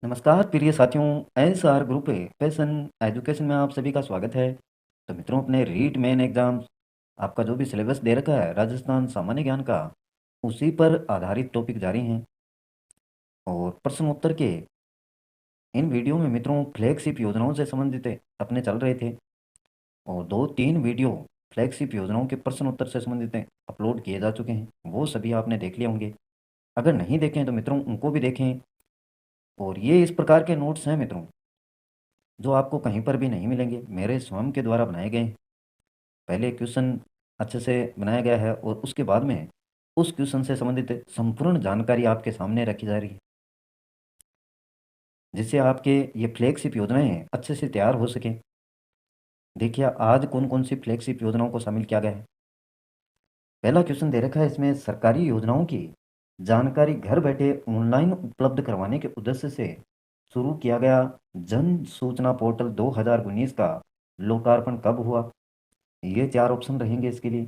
नमस्कार प्रिय साथियों। एसआर ग्रुप पैशन एजुकेशन में आप सभी का स्वागत है। तो मित्रों, अपने रीट मेन एग्जाम आपका जो भी सिलेबस दे रखा है राजस्थान सामान्य ज्ञान का, उसी पर आधारित टॉपिक जारी हैं। और प्रश्न उत्तर के इन वीडियो में मित्रों फ्लैगशिप योजनाओं से संबंधित अपने चल रहे थे। और 2-3 वीडियो फ्लैगशिप योजनाओं के प्रश्न उत्तर से संबंधित अपलोड किए जा चुके हैं, वो सभी आपने देख लिए होंगे। अगर नहीं देखें तो मित्रों उनको भी देखें। और ये इस प्रकार के नोट्स हैं मित्रों, जो आपको कहीं पर भी नहीं मिलेंगे, मेरे स्वयं के द्वारा बनाए गए। पहले क्वेश्चन अच्छे से बनाया गया है और उसके बाद में उस क्वेश्चन से संबंधित संपूर्ण जानकारी आपके सामने रखी जा रही है, जिससे आपके ये फ्लैगशिप योजनाएं अच्छे से तैयार हो सकें। देखिए आज कौन कौन सी फ्लैगशिप योजनाओं को शामिल किया गया है। पहला क्वेश्चन दे रखा है, इसमें सरकारी योजनाओं की जानकारी घर बैठे ऑनलाइन उपलब्ध करवाने के उद्देश्य से शुरू किया गया जन सूचना पोर्टल 2019 का लोकार्पण कब हुआ। ये 4 ऑप्शन रहेंगे इसके लिए।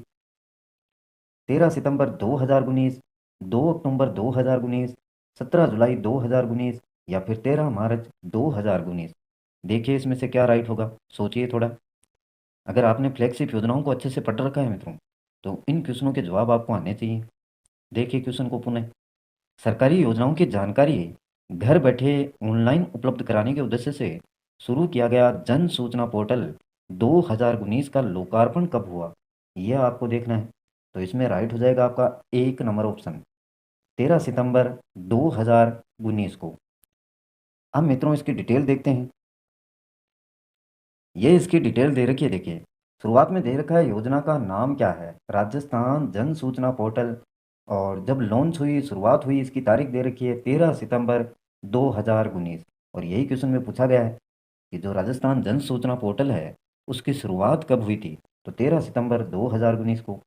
13 सितंबर 2019, 2 अक्टूबर 2019, 17 जुलाई 2019 या फिर 13 मार्च 2019। देखिए इसमें से क्या राइट होगा, सोचिए थोड़ा। अगर आपने फ्लैगशिप योजनाओं को अच्छे से पढ़ रखा है मित्रों, तो इन क्वेश्चनों के जवाब आपको आने चाहिए। देखिए क्वेश्चन को पुनः, सरकारी योजनाओं की जानकारी घर बैठे ऑनलाइन उपलब्ध कराने के उद्देश्य से शुरू किया गया जन सूचना पोर्टल 2019 का लोकार्पण कब हुआ, यह आपको देखना है। तो इसमें राइट हो जाएगा आपका 1 नंबर ऑप्शन, 13 सितंबर 2019 को। अब मित्रों इसकी डिटेल देखते हैं। ये इसकी डिटेल दे रखी है, देखिए शुरुआत में दे रखा है योजना का नाम क्या है, राजस्थान जन सूचना पोर्टल। और जब लॉन्च हुई, शुरुआत हुई, इसकी तारीख दे रखी है 13 सितंबर 2019। और यही क्वेश्चन में पूछा गया है कि जो राजस्थान जन सूचना पोर्टल है उसकी शुरुआत कब हुई थी, तो 13 सितंबर 2019 को।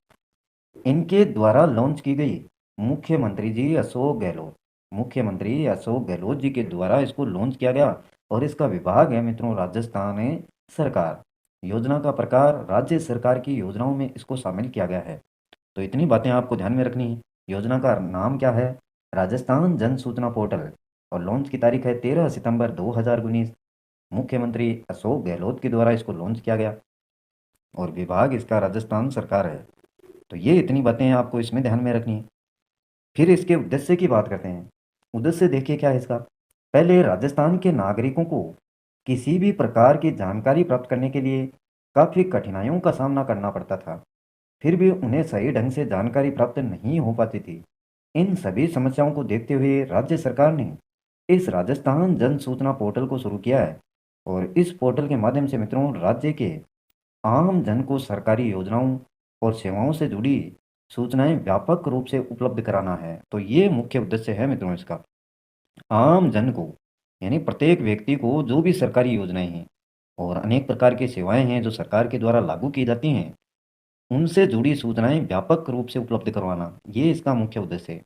इनके द्वारा लॉन्च की गई, मुख्यमंत्री जी अशोक गहलोत, मुख्यमंत्री अशोक गहलोत जी के द्वारा इसको लॉन्च किया गया। और इसका विभाग है मित्रों राजस्थान सरकार। योजना का प्रकार, राज्य सरकार की योजनाओं में इसको शामिल किया गया है। तो इतनी बातें आपको ध्यान में रखनी है। योजना का नाम क्या है, राजस्थान जन सूचना पोर्टल। और लॉन्च की तारीख है 13 सितंबर 2019। मुख्यमंत्री अशोक गहलोत के द्वारा इसको लॉन्च किया गया और विभाग इसका राजस्थान सरकार है। तो ये इतनी बातें आपको इसमें ध्यान में रखनी है। फिर इसके उद्देश्य की बात करते हैं। उद्देश्य देखिए क्या है इसका। पहले राजस्थान के नागरिकों को किसी भी प्रकार की जानकारी प्राप्त करने के लिए काफ़ी कठिनाइयों का सामना करना पड़ता था, फिर भी उन्हें सही ढंग से जानकारी प्राप्त नहीं हो पाती थी। इन सभी समस्याओं को देखते हुए राज्य सरकार ने इस राजस्थान जन सूचना पोर्टल को शुरू किया है। और इस पोर्टल के माध्यम से मित्रों राज्य के आम जन को सरकारी योजनाओं और सेवाओं से जुड़ी सूचनाएं व्यापक रूप से उपलब्ध कराना है। तो ये मुख्य उद्देश्य है मित्रों इसका। आम जन को, यानी प्रत्येक व्यक्ति को जो भी सरकारी योजनाएं हैं और अनेक प्रकार की सेवाएं हैं जो सरकार के द्वारा लागू की जाती हैं, उनसे जुड़ी सूचनाएं व्यापक रूप से उपलब्ध करवाना, ये इसका मुख्य उद्देश्य है।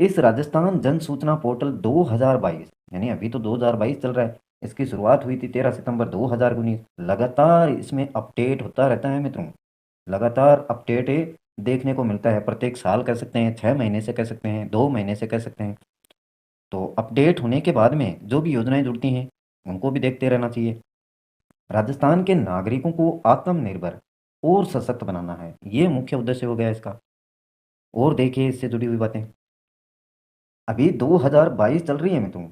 इस राजस्थान जन सूचना पोर्टल 2022, यानी अभी तो 2022 चल रहा है, इसकी शुरुआत हुई थी 13 सितंबर 2019। लगातार इसमें अपडेट होता रहता है मित्रों। लगातार अपडेट देखने को मिलता है, प्रत्येक साल कह सकते हैं, 6 महीने से कह सकते हैं, 2 महीने से कह सकते हैं। तो अपडेट होने के बाद में जो भी योजनाएं जुड़ती हैं उनको भी देखते रहना चाहिए। राजस्थान के नागरिकों को आत्मनिर्भर और सशक्त बनाना है, ये मुख्य उद्देश्य हो गया इसका। और देखिए इससे जुड़ी हुई बातें, अभी 2022 चल रही है मित्रों,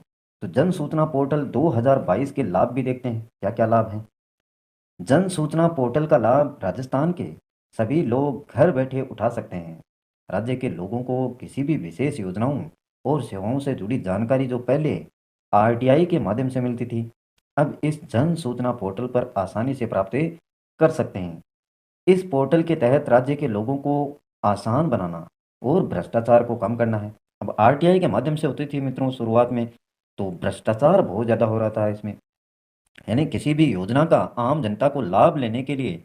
तो जन सूचना पोर्टल 2022 के लाभ भी देखते हैं, क्या क्या लाभ हैं। जन सूचना पोर्टल का लाभ राजस्थान के सभी लोग घर बैठे उठा सकते हैं। राज्य के लोगों को किसी भी विशेष योजनाओं और सेवाओं से जुड़ी जानकारी जो पहले आरटीआई के माध्यम से मिलती थी, अब इस जन सूचना पोर्टल पर आसानी से प्राप्त कर सकते हैं। इस पोर्टल के तहत राज्य के लोगों को आसान बनाना और भ्रष्टाचार को कम करना है। अब आरटीआई के माध्यम से होती थी मित्रों शुरुआत में, तो भ्रष्टाचार बहुत ज़्यादा हो रहा था इसमें, यानी किसी भी योजना का आम जनता को लाभ लेने के लिए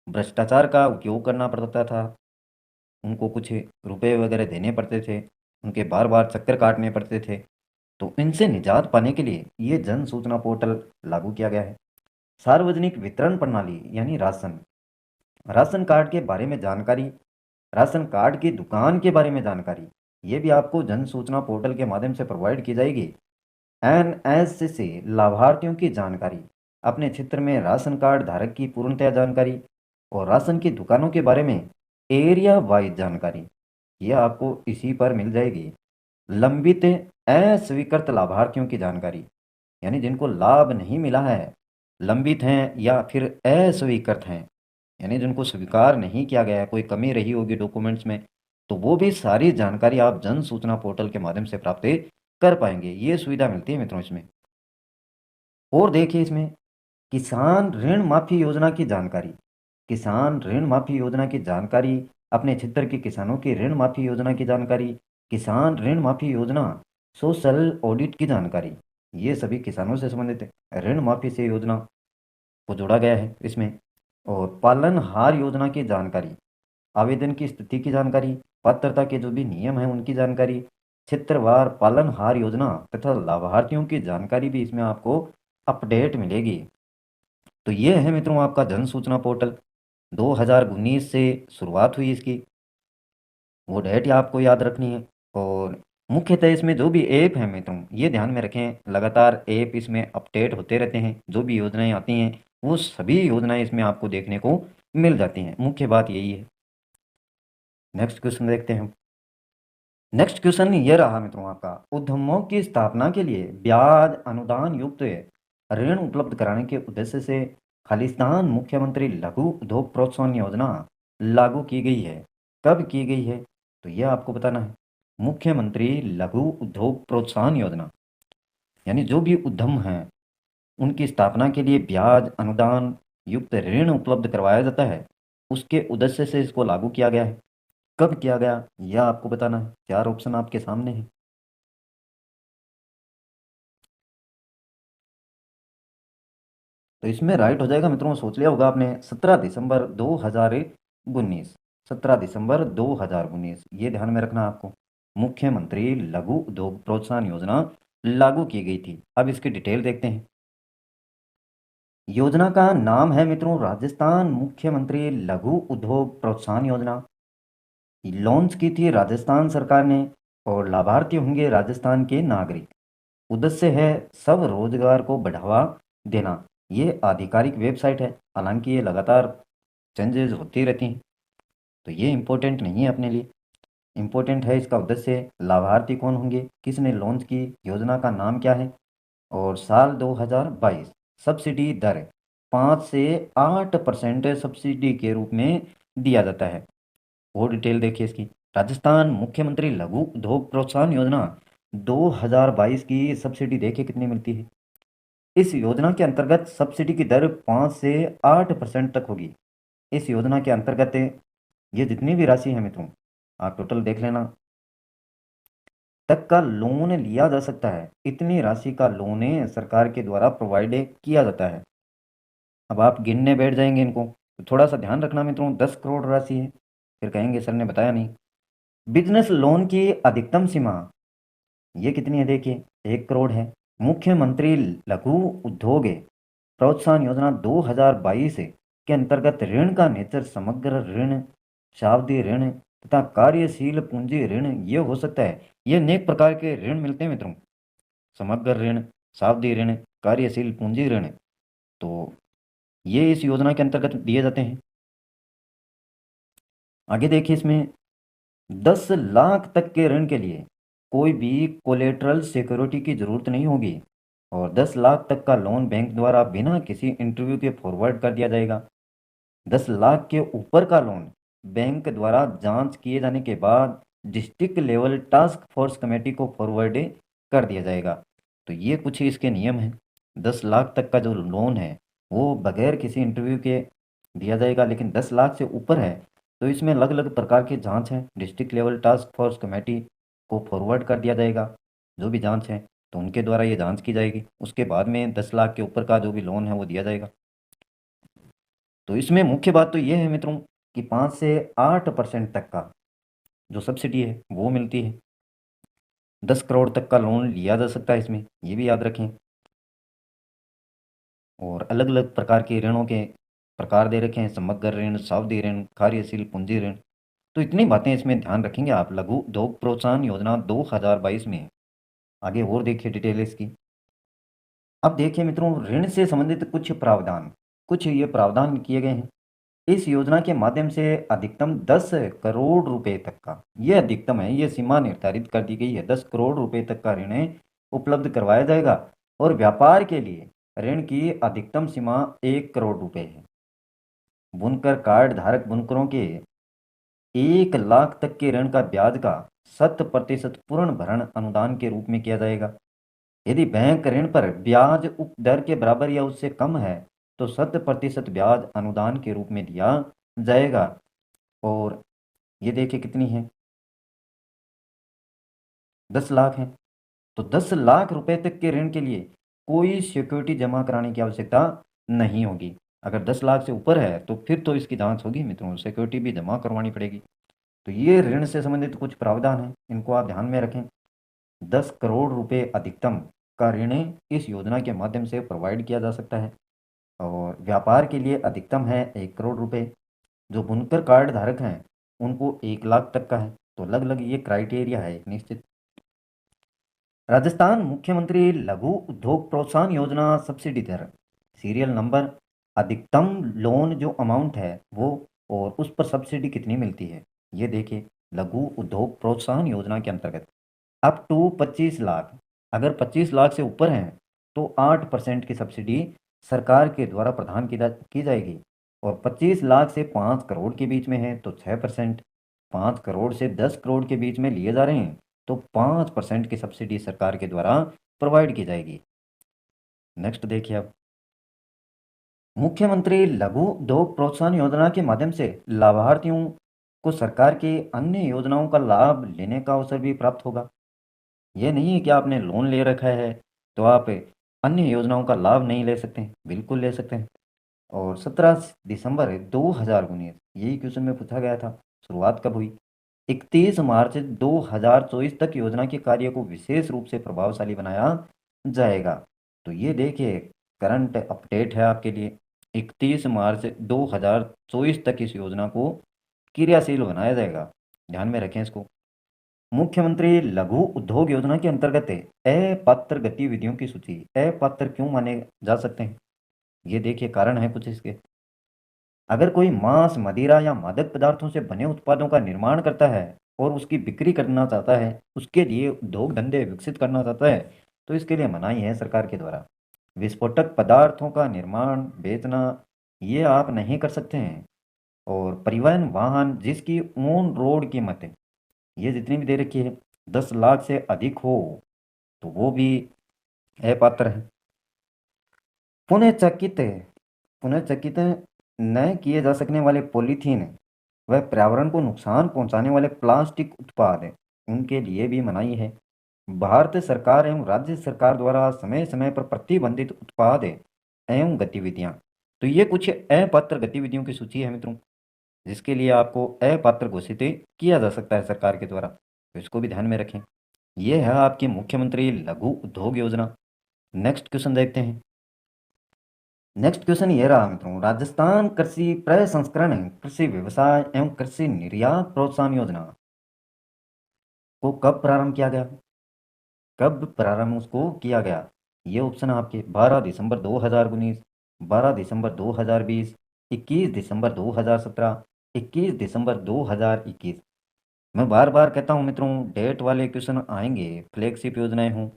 भ्रष्टाचार का उपयोग करना पड़ता था। उनको कुछ रुपए वगैरह देने पड़ते थे, उनके बार बार चक्कर काटने पड़ते थे। तो इनसे निजात पाने के लिए ये जन सूचना पोर्टल लागू किया गया है। सार्वजनिक वितरण प्रणाली यानी राशन, राशन कार्ड के बारे में जानकारी, राशन कार्ड की दुकान के बारे में जानकारी, ये भी आपको जन सूचना पोर्टल के माध्यम से प्रोवाइड की जाएगी। एनएस से लाभार्थियों की जानकारी, अपने क्षेत्र में राशन कार्ड धारक की पूर्णतः जानकारी और राशन की दुकानों के बारे में एरिया वाइज जानकारी, यह आपको इसी पर मिल जाएगी। लंबित अस्वीकृत लाभार्थियों की जानकारी, यानी जिनको लाभ नहीं मिला है, लंबित हैं या फिर अस्वीकृत हैं, यानी जिनको स्वीकार नहीं किया गया है, कोई कमी रही होगी डॉक्यूमेंट्स में, तो वो भी सारी जानकारी आप जन सूचना पोर्टल के माध्यम से प्राप्त कर पाएंगे। ये सुविधा मिलती है मित्रों इसमें। और देखिए इसमें किसान ऋण माफी योजना की जानकारी, किसान ऋण माफी योजना की जानकारी, अपने क्षेत्र के किसानों की ऋण माफी योजना की जानकारी, किसान ऋण माफी योजना सोशल ऑडिट की जानकारी, ये सभी किसानों से संबंधित ऋण माफी से योजना को जोड़ा गया है इसमें। और पालनहार योजना की जानकारी, आवेदन की स्थिति की जानकारी, पात्रता के जो भी नियम हैं उनकी जानकारी, क्षेत्रवार पालनहार योजना तथा लाभार्थियों की जानकारी भी इसमें आपको अपडेट मिलेगी। तो ये है मित्रों आपका जन सूचना पोर्टल। 2019 से शुरुआत हुई इसकी, वो डेट आपको याद रखनी है। और मुख्यतः इसमें जो भी ऐप है मित्रों, ये ध्यान में रखें, लगातार ऐप इसमें अपडेट होते रहते हैं, जो भी योजनाएं आती हैं वो सभी योजनाएं इसमें आपको देखने को मिल जाती हैं। मुख्य बात यही है। नेक्स्ट क्वेश्चन देखते हैं। नेक्स्ट क्वेश्चन ये रहा मित्रों आपका, उद्यमों की स्थापना के लिए ब्याज अनुदान युक्त ऋण उपलब्ध कराने के उद्देश्य से खालिस्तान मुख्यमंत्री लघु उद्योग प्रोत्साहन योजना लागू की गई है। कब की गई है, तो यह आपको बताना है। मुख्यमंत्री लघु उद्योग प्रोत्साहन योजना, यानी जो भी उद्यम हैं उनकी स्थापना के लिए ब्याज अनुदान युक्त ऋण उपलब्ध करवाया जाता है, उसके उद्देश्य से इसको लागू किया गया है। कब किया गया यह आपको बताना है। 4 ऑप्शन आपके सामने हैं। तो इसमें राइट हो जाएगा मित्रों, सोच लिया होगा आपने, 17 दिसंबर 2019। 17 दिसंबर 2019, ये ध्यान में रखना आपको। मुख्यमंत्री लघु उद्योग प्रोत्साहन योजना लागू की गई थी। अब इसकी डिटेल देखते हैं। योजना का नाम है मित्रों राजस्थान मुख्यमंत्री लघु उद्योग प्रोत्साहन योजना। लॉन्च की थी राजस्थान सरकार ने और लाभार्थी होंगे राजस्थान के नागरिक। उद्देश्य है सब रोजगार को बढ़ावा देना। ये आधिकारिक वेबसाइट है, हालांकि ये लगातार चेंजेस होती रहती हैं, तो ये इम्पोर्टेंट नहीं है अपने लिए। इम्पोर्टेंट है इसका उद्देश्य, लाभार्थी कौन होंगे, किसने लॉन्च की, योजना का नाम क्या है, और साल 2022 सब्सिडी दर 5 से 8% सब्सिडी के रूप में दिया जाता है। और डिटेल देखिए इसकी। राजस्थान मुख्यमंत्री लघु उद्योग प्रोत्साहन योजना 2022 की सब्सिडी देखिए कितनी मिलती है। इस योजना के अंतर्गत सब्सिडी की दर 5 से 8% तक होगी। इस योजना के अंतर्गत ये जितनी भी राशि है मित्रों, आप टोटल देख लेना, तक का लोन लिया जा सकता है। इतनी राशि का लोन सरकार के द्वारा प्रोवाइड किया जाता है। अब आप गिनने बैठ जाएंगे इनको, तो थोड़ा सा ध्यान रखना मित्रों, 10 करोड़ राशि है, फिर कहेंगे सर ने बताया नहीं। बिजनेस लोन की अधिकतम सीमा ये कितनी है देखिए, 1 करोड़ है। मुख्यमंत्री लघु उद्योग प्रोत्साहन योजना 2022 के अंतर्गत ऋण का नेचर समग्र ऋण, सावधि ऋण तथा कार्यशील पूंजी ऋण ये हो सकता है। ये अनेक प्रकार के ऋण मिलते हैं मित्रों, समग्र ऋण, सावधि ऋण, कार्यशील पूंजी ऋण, तो ये इस योजना के अंतर्गत दिए जाते हैं। आगे देखिए इसमें 10 लाख तक के ऋण के लिए कोई भी कोलेटरल सिक्योरिटी की जरूरत नहीं होगी और 10 लाख तक का लोन बैंक द्वारा बिना किसी इंटरव्यू के फॉरवर्ड कर दिया जाएगा। 10 लाख के ऊपर का लोन बैंक द्वारा जांच किए जाने के बाद district level task force committee को फॉरवर्ड कर दिया जाएगा। तो ये कुछ ही इसके नियम हैं। 10 लाख तक का जो लोन है वो बगैर किसी इंटरव्यू के दिया जाएगा, लेकिन 10 लाख से ऊपर है तो इसमें अलग अलग प्रकार की जांच है, district level task force committee को फॉरवर्ड कर दिया जाएगा। जो भी जांच है तो उनके द्वारा ये जांच की जाएगी, उसके बाद में 10 लाख के ऊपर का जो भी लोन है वो दिया जाएगा। तो इसमें मुख्य बात तो ये है मित्रों कि 5 से 8% तक का जो सब्सिडी है वो मिलती है। 10 करोड़ तक का लोन लिया जा सकता है इसमें, ये भी याद रखें। और अलग अलग प्रकार के ऋणों के प्रकार दे रखे हैं, समग्र ऋण, सावधि ऋण, कार्यशील पूंजी ऋण। तो इतनी बातें इसमें ध्यान रखेंगे आप लघु उद्योग प्रोत्साहन योजना 2022 में। आगे और देखिए डिटेल इसकी। अब देखिए मित्रों, ऋण से संबंधित कुछ ये प्रावधान किए गए हैं। इस योजना के माध्यम से अधिकतम 10 करोड़ रुपए तक का, ये अधिकतम है, ये सीमा निर्धारित कर दी गई है, 10 करोड़ रुपए तक का ऋण उपलब्ध करवाया जाएगा। और व्यापार के लिए ऋण की अधिकतम सीमा 1 करोड़ रुपए है। बुनकर कार्ड धारक बुनकरों के 1 लाख तक के ऋण का ब्याज का 100% पूर्ण भरण अनुदान के रूप में किया जाएगा। यदि बैंक ऋण पर ब्याज उप दर के बराबर या उससे कम है तो 100% ब्याज अनुदान के रूप में दिया जाएगा। और ये देखिए कितनी है, 10 लाख है। तो 10 लाख रुपए तक के ऋण के लिए कोई सिक्योरिटी जमा कराने की आवश्यकता नहीं होगी। अगर 10 लाख से ऊपर है तो फिर तो इसकी जांच होगी मित्रों, सिक्योरिटी भी जमा करवानी पड़ेगी। तो ये ऋण से संबंधित कुछ प्रावधान हैं, इनको आप ध्यान में रखें। 10 करोड़ रुपए अधिकतम का ऋण इस योजना के माध्यम से प्रोवाइड किया जा सकता है। और व्यापार के लिए अधिकतम है 1 करोड़ रुपए। जो बुनकर कार्ड धारक हैं उनको 1 लाख तक का है। तो अलग अलग ये क्राइटेरिया है एक निश्चित। राजस्थान मुख्यमंत्री लघु उद्योग प्रोत्साहन योजना सब्सिडी दर, सीरियल नंबर, अधिकतम लोन जो अमाउंट है वो, और उस पर सब्सिडी कितनी मिलती है ये देखिए। लघु उद्योग प्रोत्साहन योजना के अंतर्गत अप टू 25 लाख, अगर 25 लाख से ऊपर हैं तो 8% की सब्सिडी सरकार के द्वारा प्रदान की जाएगी। और 25 लाख से 5 करोड़ के बीच में है तो 6%, 5 करोड़ से 10 करोड़ के बीच में लिए जा रहे हैं तो 5% की सब्सिडी सरकार के द्वारा प्रोवाइड की जाएगी। नेक्स्ट देखिए, अब मुख्यमंत्री लघु उद्योग प्रोत्साहन योजना के माध्यम से लाभार्थियों को सरकार की अन्य योजनाओं का लाभ लेने का अवसर भी प्राप्त होगा। ये नहीं है कि आपने लोन ले रखा है तो आप अन्य योजनाओं का लाभ नहीं ले सकते, बिल्कुल ले सकते हैं। और 17 दिसंबर 2019 यही क्वेश्चन में पूछा गया था, शुरुआत कब हुई? 31 मार्च 2024 तक योजना के कार्य को विशेष रूप से प्रभावशाली बनाया जाएगा। तो ये देखिए करंट अपडेट है आपके लिए। 31 मार्च 2024 तक इस योजना को क्रियाशील बनाया जाएगा, ध्यान में रखें इसको। मुख्यमंत्री लघु उद्योग योजना के अंतर्गत अपात्र गतिविधियों की सूची, अपात्र क्यों माने जा सकते हैं ये देखिए, कारण है कुछ इसके। अगर कोई मांस, मदिरा या मादक पदार्थों से बने उत्पादों का निर्माण करता है और उसकी बिक्री करना चाहता है, उसके लिए उद्योग धंधे विकसित करना चाहता है, तो इसके लिए मनाही है सरकार के द्वारा। विस्फोटक पदार्थों का निर्माण, बेचना ये आप नहीं कर सकते हैं। और परिवहन वाहन जिसकी ऑन रोड कीमत है ये जितनी भी दे रखी है 10 लाख से अधिक हो तो वो भी अपात्र है। पुनःचकित पुनःचकित न किए जा सकने वाले पॉलीथीन व पर्यावरण को नुकसान पहुंचाने वाले प्लास्टिक उत्पाद उनके लिए भी मनाही है। भारत सरकार एवं राज्य सरकार द्वारा समय समय पर प्रतिबंधित उत्पाद एवं गतिविधियां, तो ये कुछ अपात्र गतिविधियों की सूची है मित्रों, जिसके लिए आपको अपात्र घोषित किया जा सकता है सरकार के द्वारा, तो इसको भी ध्यान में रखें। यह है आपकी मुख्यमंत्री लघु उद्योग योजना। नेक्स्ट क्वेश्चन देखते हैं। नेक्स्ट क्वेश्चन ये रहा मित्रों, राजस्थान कृषि प्रसंस्करण, कृषि व्यवसाय एवं कृषि निर्यात प्रोत्साहन योजना को कब प्रारंभ किया गया? कब प्रारंभ उसको किया गया? ये ऑप्शन आपके 12 दिसंबर 2019, 12 दिसंबर 2020, 21 दिसंबर 2017, 21 दिसंबर 2021। मैं बार बार कहता हूँ मित्रों, डेट वाले क्वेश्चन आएंगे, फ्लैगशिप योजनाएं हों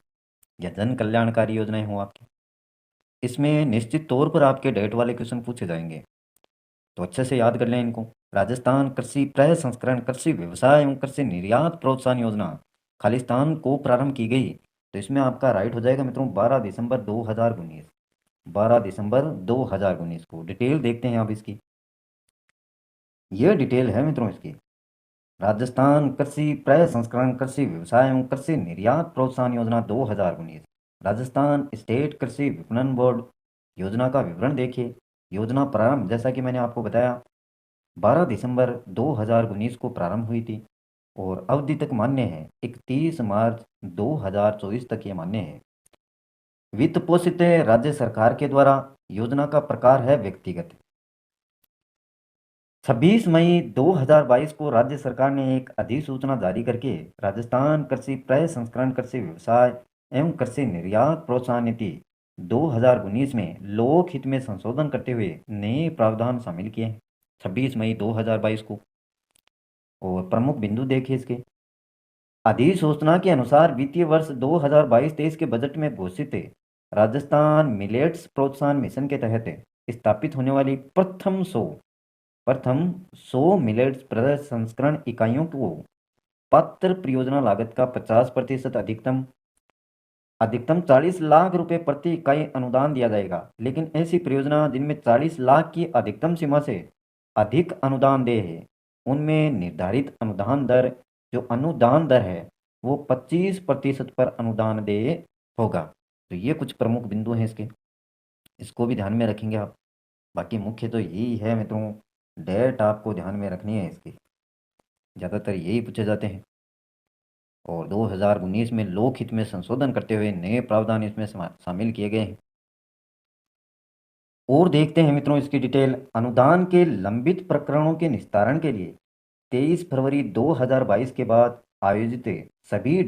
या जन कल्याणकारी योजनाएं हों आपकी, इसमें निश्चित तौर पर आपके डेट वाले क्वेश्चन पूछे जाएंगे, तो अच्छे से याद कर लें इनको। राजस्थान कृषि प्रसंस्करण, कृषि व्यवसाय एवं कृषि निर्यात प्रोत्साहन योजना खालिस्तान को प्रारंभ की गई, तो इसमें आपका राइट हो जाएगा मित्रों 12 दिसंबर 2019, 12 दिसंबर 2019 को। डिटेल देखते हैं आप इसकी, ये डिटेल है मित्रों इसकी। राजस्थान कृषि प्रसंस्करण, कृषि व्यवसाय एवं कृषि निर्यात प्रोत्साहन योजना 2019, राजस्थान स्टेट कृषि विपणन बोर्ड। योजना का विवरण देखिए। योजना प्रारंभ, जैसा कि मैंने आपको बताया, 12 दिसंबर 2019 को प्रारंभ हुई थी और अवधि तक मान्य है, 31 मार्च 2024 तक ये मान्य है। वित्त पोषित है राज्य सरकार के द्वारा। योजना का प्रकार है व्यक्तिगत। 26 मई 2022 को राज्य सरकार ने एक अधिसूचना जारी करके राजस्थान कृषि प्रसंस्करण, कृषि व्यवसाय एवं कृषि निर्यात प्रोत्साहन नीति 2019 में लोक हित में संशोधन करते हुए नए प्रावधान शामिल किए हैं 26 मई 2022 को। और प्रमुख बिंदु देखिए इसके। अधिसूचना के अनुसार वित्तीय वर्ष 2022-23 के बजट में घोषित राजस्थान मिलेट्स प्रोत्साहन मिशन के तहत स्थापित होने वाली प्रथम 100 मिलेट्स प्रसंस्करण इकाइयों को पात्र परियोजना लागत का 50% अधिकतम अधिकतम 40 लाख रुपए प्रति इकाई अनुदान दिया जाएगा। लेकिन ऐसी परियोजना जिनमें 40 लाख की अधिकतम सीमा से अधिक अनुदान दे है, उनमें निर्धारित अनुदान दर है वो 25% पर अनुदान दे होगा। तो ये कुछ प्रमुख बिंदु हैं इसके, इसको भी ध्यान में रखेंगे आप। बाकी मुख्य तो यही है मित्रों, डेट आपको ध्यान में रखनी है इसकी, ज़्यादातर यही पूछे जाते हैं। और 2019 में लोकहित में संशोधन करते हुए नए प्रावधान इसमें शामिल किए गए हैं। और देखते हैं मित्रों इसकी डिटेल। अनुदान के लंबित प्रकरणों के निस्तारण के लिए 23 फरवरी 2022 के बाद आयोजित सभी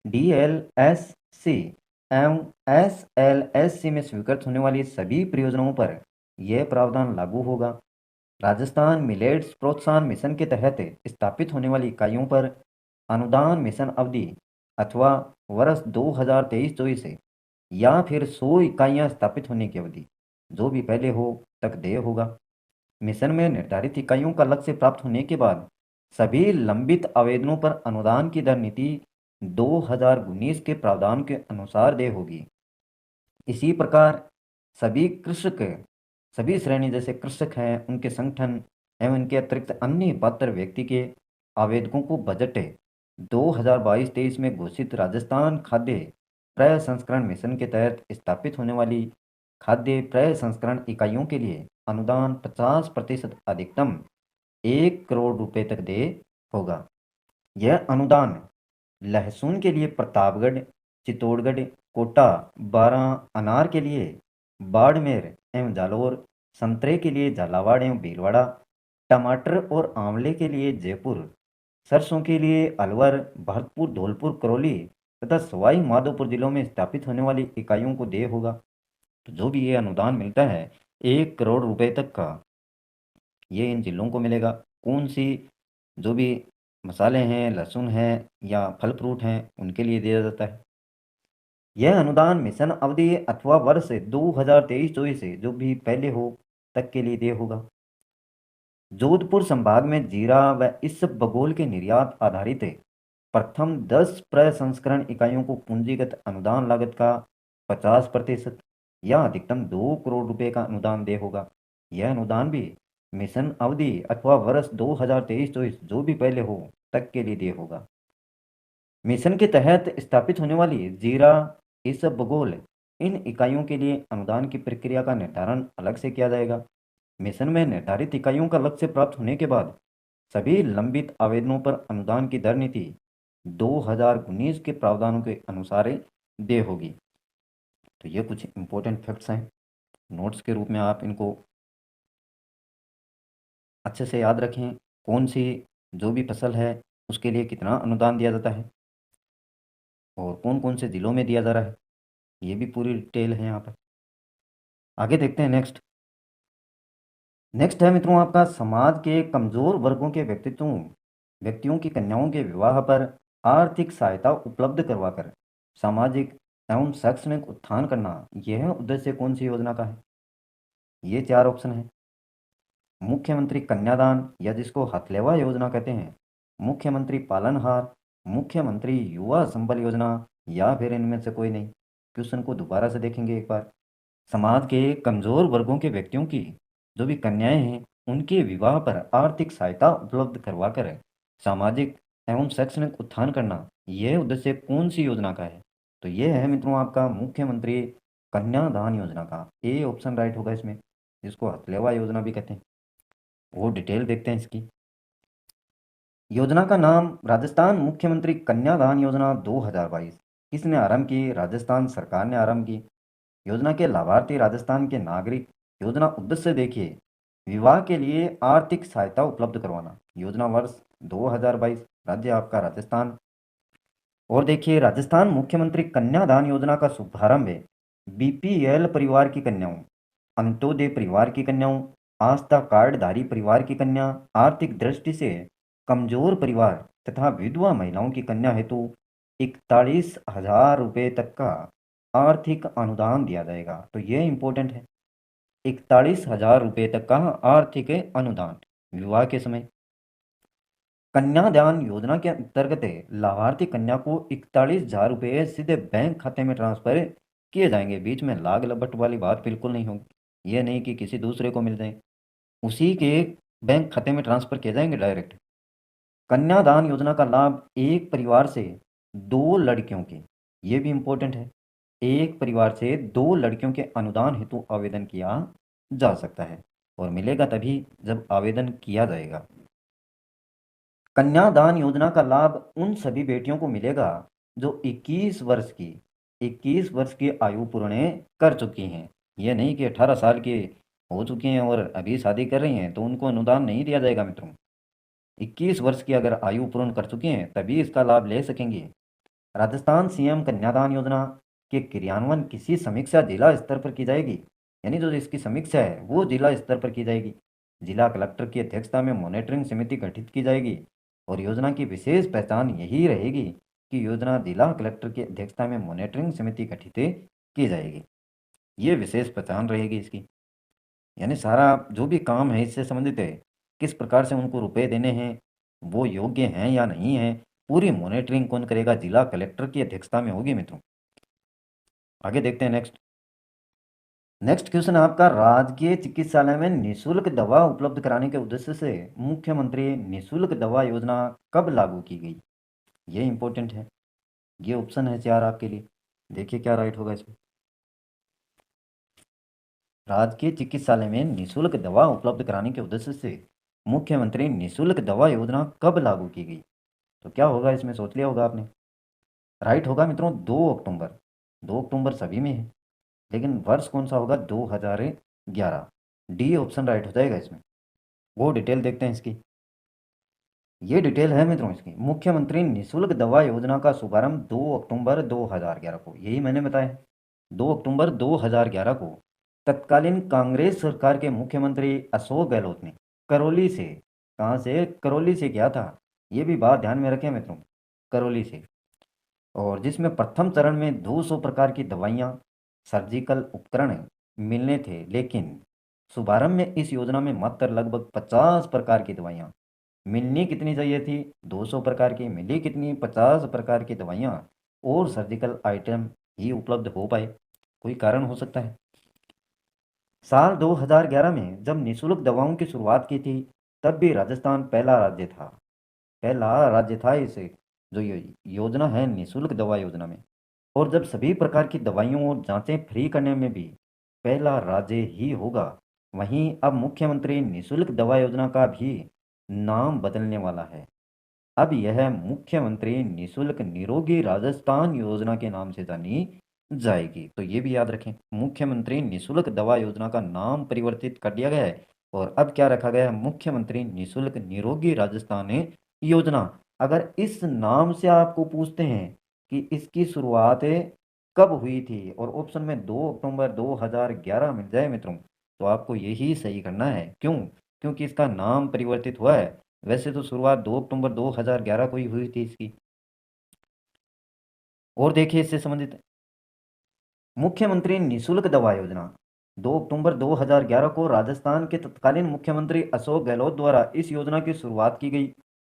डीएलएससी एवं एसएलएससी में स्वीकृत होने वाली सभी परियोजनाओं पर यह प्रावधान लागू होगा। राजस्थान मिलेट्स प्रोत्साहन मिशन के तहत स्थापित होने वाली इकाइयों पर अनुदान मिशन अवधि अथवा वर्ष 2023-24 से या फिर 100 इकाइयां स्थापित होने की अवधि जो भी पहले हो तक देय होगा। मिशन में निर्धारित इकाइयों का लक्ष्य प्राप्त होने के बाद सभी लंबित आवेदनों पर अनुदान की दर नीति 2019 के प्रावधान के अनुसार देय होगी। इसी प्रकार सभी श्रेणी जैसे कृषक हैं, उनके संगठन एवं इनके अतिरिक्त अन्य पात्र व्यक्ति के आवेदकों को बजट 2022-23 में घोषित राजस्थान खाद्य प्रसंस्करण मिशन के तहत स्थापित होने वाली खाद्य प्रसंस्करण इकाइयों के लिए अनुदान 50% अधिकतम 1 करोड़ रुपए तक दे होगा। यह अनुदान लहसुन के लिए प्रतापगढ़, चित्तौड़गढ़, कोटा, बारां, अनार के लिए बाड़मेर एवं जालौर, संतरे के लिए झालावाड़ एवं भीलवाड़ा, टमाटर और आंवले के लिए जयपुर, सरसों के लिए अलवर, भरतपुर, धौलपुर, करौली तथा सवाई माधोपुर जिलों में स्थापित होने वाली इकाइयों को देय होगा। तो जो भी ये अनुदान मिलता है 1 करोड़ रुपए तक का, ये इन जिलों को मिलेगा। कौन सी, जो भी मसाले हैं, लहसुन है या फल फ्रूट हैं, उनके लिए दिया जाता है। यह अनुदान मिशन अवधि अथवा वर्ष 2023-24 से जो भी पहले हो तक के लिए देय होगा। जोधपुर संभाग में जीरा व इसबगोल के निर्यात आधारित प्रथम 10 प्रसंस्करण इकाइयों को पूंजीगत अनुदान लागत का 50% या अधिकतम 2 करोड़ रुपए का अनुदान देय होगा। यह अनुदान भी मिशन अवधि अथवा वर्ष 2023-24 जो भी पहले हो तक के लिए देय होगा। मिशन के तहत स्थापित होने वाली जीरा इसबगोल इन इकाइयों के लिए अनुदान की प्रक्रिया का निर्धारण अलग से किया जाएगा। मिशन में निर्धारित इकाइयों का लक्ष्य प्राप्त होने के बाद सभी लंबित आवेदनों पर अनुदान की दर नीति 2019 के प्रावधानों के अनुसार देय होगी। तो ये कुछ इंपॉर्टेंट फैक्ट्स हैं, नोट्स के रूप में आप इनको अच्छे से याद रखें। कौन सी जो भी फसल है उसके लिए कितना अनुदान दिया जाता है और कौन कौन से ज़िलों में दिया जा रहा है, ये भी पूरी डिटेल है यहाँ पर। आगे देखते हैं नेक्स्ट है मित्रों आपका समाज के कमज़ोर वर्गों के व्यक्तियों की कन्याओं के विवाह पर आर्थिक सहायता उपलब्ध करवाकर सामाजिक एवं शैक्षणिक उत्थान करना, यह उद्देश्य कौन सी योजना का है? ये 4 ऑप्शन है। मुख्यमंत्री कन्यादान या जिसको हथलेवा योजना कहते हैं, मुख्यमंत्री पालनहार, मुख्यमंत्री युवा संबल योजना या फिर इनमें से कोई नहीं। क्वेश्चन को दोबारा से देखेंगे एक बार। समाज के कमज़ोर वर्गों के व्यक्तियों की जो भी कन्याएं हैं उनके विवाह पर आर्थिक सहायता उपलब्ध करवाकर सामाजिक एवं शैक्षणिक उत्थान करना, यह उद्देश्य कौन सी योजना का है? तो यह है मित्रों आपका मुख्यमंत्री कन्यादान योजना का। ए ऑप्शन राइट होगा इसमें, जिसको हथलेवा योजना भी कहते हैं। वो डिटेल देखते हैं इसकी। योजना का नाम राजस्थान मुख्यमंत्री कन्यादान योजना 2022। किसने आरंभ की? राजस्थान सरकार ने आरंभ की। योजना के लाभार्थी राजस्थान के नागरिक। योजना उद्देश्य देखिए, विवाह के लिए आर्थिक सहायता उपलब्ध करवाना। योजना वर्ष 2022, राज्य आपका राजस्थान। और देखिए, राजस्थान मुख्यमंत्री कन्यादान योजना का शुभारंभ है बीपीएल परिवार की कन्याओं, अंत्योदय परिवार की कन्याओं, आस्था कार्डधारी परिवार की कन्या, आर्थिक दृष्टि से कमजोर परिवार तथा विधवा महिलाओं की कन्या हेतु 41,000 रुपये तक का आर्थिक अनुदान दिया जाएगा। तो ये इंपॉर्टेंट है, 41,000 रुपये तक का आर्थिक अनुदान विवाह के समय। कन्यादान योजना के अंतर्गत लाभार्थी कन्या को 41,000 रुपये सीधे बैंक खाते में ट्रांसफर किए जाएंगे। बीच में लाग लपट वाली बात बिल्कुल नहीं होगी। ये नहीं कि किसी दूसरे को मिल जाए, उसी के बैंक खाते में ट्रांसफर किए जाएंगे डायरेक्ट। कन्यादान योजना का लाभ एक परिवार से 2 लड़कियों के, ये भी इंपॉर्टेंट है, एक परिवार से 2 लड़कियों के अनुदान हेतु आवेदन किया जा सकता है और मिलेगा तभी जब आवेदन किया जाएगा। कन्यादान योजना का लाभ उन सभी बेटियों को मिलेगा जो 21 वर्ष की आयु पूर्ण कर चुकी हैं। यह नहीं कि 18 साल की हो चुकी हैं और अभी शादी कर रही हैं तो उनको अनुदान नहीं दिया जाएगा मित्रों। 21 वर्ष की अगर आयु पूर्ण कर चुकी हैं तभी इसका लाभ ले सकेंगे। राजस्थान सीएम कन्यादान योजना के क्रियान्वयन किसी समीक्षा जिला स्तर पर की जाएगी, यानी जो इसकी समीक्षा है वो जिला स्तर पर की जाएगी। जिला कलेक्टर की अध्यक्षता में मॉनिटरिंग समिति गठित की जाएगी और योजना की विशेष पहचान यही रहेगी कि योजना जिला कलेक्टर की अध्यक्षता में मॉनिटरिंग समिति गठित की जाएगी। ये विशेष पहचान रहेगी इसकी, यानी सारा जो भी काम है इससे संबंधित है, किस प्रकार से उनको रुपए देने हैं, वो योग्य हैं या नहीं है, पूरी मॉनिटरिंग कौन करेगा, जिला कलेक्टर की अध्यक्षता में होगी मित्रों। आगे देखते हैं नेक्स्ट क्वेश्चन आपका, राजकीय चिकित्सालय में निःशुल्क दवा उपलब्ध कराने के उद्देश्य से मुख्यमंत्री निःशुल्क दवा योजना कब लागू की गई। ये इंपॉर्टेंट है, ये ऑप्शन है 4 आपके लिए, देखिए क्या राइट होगा इसमें। राजकीय चिकित्सालय में निःशुल्क दवा उपलब्ध कराने के उद्देश्य से मुख्यमंत्री निःशुल्क दवा योजना कब लागू की गई। तो क्या होगा इसमें, सोच लिया होगा आपने। राइट होगा मित्रों 2 अक्टूबर। 2 अक्टूबर सभी में है, लेकिन वर्ष कौन सा होगा, 2011। डी ऑप्शन राइट हो जाएगा इसमें। वो डिटेल देखते हैं इसकी। ये डिटेल है मित्रों इसकी, मुख्यमंत्री निःशुल्क दवा योजना का शुभारंभ 2 अक्टूबर 2011 को, यही मैंने बताया 2 अक्टूबर 2011 को तत्कालीन कांग्रेस सरकार के मुख्यमंत्री अशोक गहलोत ने करौली से, कहाँ से, करौली से किया था। ये भी बात ध्यान में रखें मित्रों, करौली से। और जिसमें प्रथम चरण में 200 प्रकार की दवाइयाँ, सर्जिकल उपकरण मिलने थे, लेकिन शुभारंभ में इस योजना में मात्र लगभग 50 प्रकार की दवाइयाँ मिलनी कितनी चाहिए थी, 200 प्रकार की, मिली कितनी, 50 प्रकार की दवाइयाँ और सर्जिकल आइटम ही उपलब्ध हो पाए। कोई कारण हो सकता है। साल 2011 में जब निःशुल्क दवाओं की शुरुआत की थी तब भी राजस्थान पहला राज्य था इसे जो ये योजना है निःशुल्क दवा योजना में। और जब सभी प्रकार की दवाइयों और जांचें फ्री करने में भी पहला राज्य ही होगा, वहीं अब मुख्यमंत्री निःशुल्क दवा योजना का भी नाम बदलने वाला है। अब यह मुख्यमंत्री निःशुल्क निरोगी राजस्थान योजना के नाम से जानी जाएगी। तो ये भी याद रखें, मुख्यमंत्री निःशुल्क दवा योजना का नाम परिवर्तित कर दिया गया है और अब क्या रखा गया है, मुख्यमंत्री निःशुल्क निरोगी राजस्थान योजना। अगर इस नाम से आपको पूछते हैं कि इसकी शुरुआत कब हुई थी और ऑप्शन में 2 अक्टूबर 2011 मिल जाए मित्रों, तो आपको यही सही करना है। क्यों, क्योंकि इसका नाम परिवर्तित हुआ है। वैसे तो शुरुआत 2 अक्टूबर 2011 को ही हुई थी इसकी। और देखिए इससे संबंधित मुख्यमंत्री निःशुल्क दवा योजना 2 अक्टूबर 2011 को राजस्थान के तत्कालीन मुख्यमंत्री अशोक गहलोत द्वारा इस योजना की शुरुआत की गई।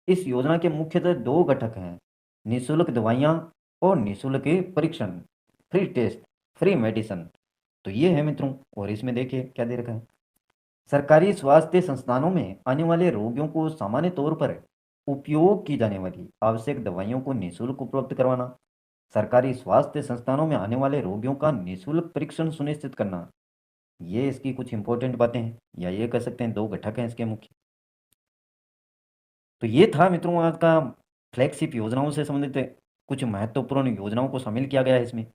इस योजना के मुख्यतः 2 घटक हैं, निःशुल्क दवाइयाँ और निःशुल्क परीक्षण, फ्री टेस्ट, फ्री मेडिसिन। तो ये है मित्रों, और इसमें देखिए क्या दे रखा है, सरकारी स्वास्थ्य संस्थानों में आने वाले रोगियों को सामान्य तौर पर उपयोग की जाने वाली आवश्यक दवाइयों को निःशुल्क उपलब्ध करवाना, सरकारी स्वास्थ्य संस्थानों में आने वाले रोगियों का निःशुल्क परीक्षण सुनिश्चित करना। ये इसकी कुछ इंपॉर्टेंट बातें हैं, या ये कह सकते हैं 2 घटक हैं इसके मुख्य। तो ये था मित्रों आज का फ्लैगशिप योजनाओं से संबंधित कुछ महत्वपूर्ण योजनाओं को शामिल किया गया है इसमें।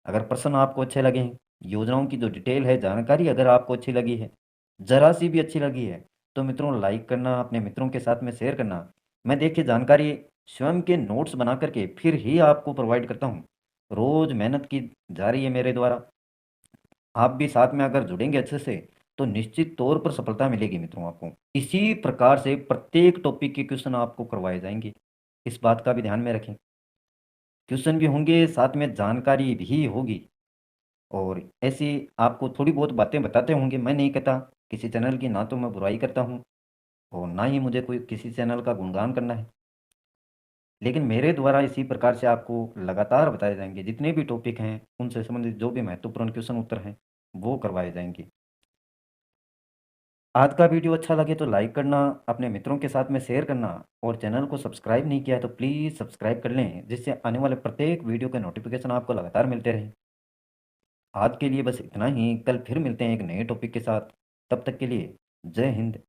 अगर प्रश्न आपको अच्छे लगे हैं, योजनाओं की जो डिटेल है, जानकारी अगर आपको अच्छी लगी है, जरा सी भी अच्छी लगी है, तो मित्रों लाइक करना, अपने मित्रों के साथ में शेयर करना। मैं देखिए जानकारी स्वयं के नोट्स बना करके फिर ही आपको प्रोवाइड करता हूँ। रोज़ मेहनत की जा रही है मेरे द्वारा। आप भी साथ में अगर जुड़ेंगे अच्छे से, तो निश्चित तौर पर सफलता मिलेगी मित्रों आपको। इसी प्रकार से प्रत्येक टॉपिक के क्वेश्चन आपको करवाए जाएँगे। इस बात का भी ध्यान में रखें। क्वेश्चन भी होंगे, साथ में जानकारी भी होगी, और ऐसी आपको थोड़ी बहुत बातें बताते होंगे। मैं नहीं कहता किसी चैनल की, ना तो मैं बुराई करता हूँ और ना ही मुझे कोई किसी चैनल का गुणगान करना है। लेकिन मेरे द्वारा इसी प्रकार से आपको लगातार बताए जाएँगे, जितने भी टॉपिक हैं, उनसे संबंधित जो भी महत्वपूर्ण क्वेश्चन उत्तर हैं, वो करवाए जाएँगे। आज का वीडियो अच्छा लगे तो लाइक करना, अपने मित्रों के साथ में शेयर करना, और चैनल को सब्सक्राइब नहीं किया है तो प्लीज़ सब्सक्राइब कर लें, जिससे आने वाले प्रत्येक वीडियो के नोटिफ़िकेशन आपको लगातार मिलते रहें। आज के लिए बस इतना ही, कल फिर मिलते हैं एक नए टॉपिक के साथ। तब तक के लिए जय हिंद।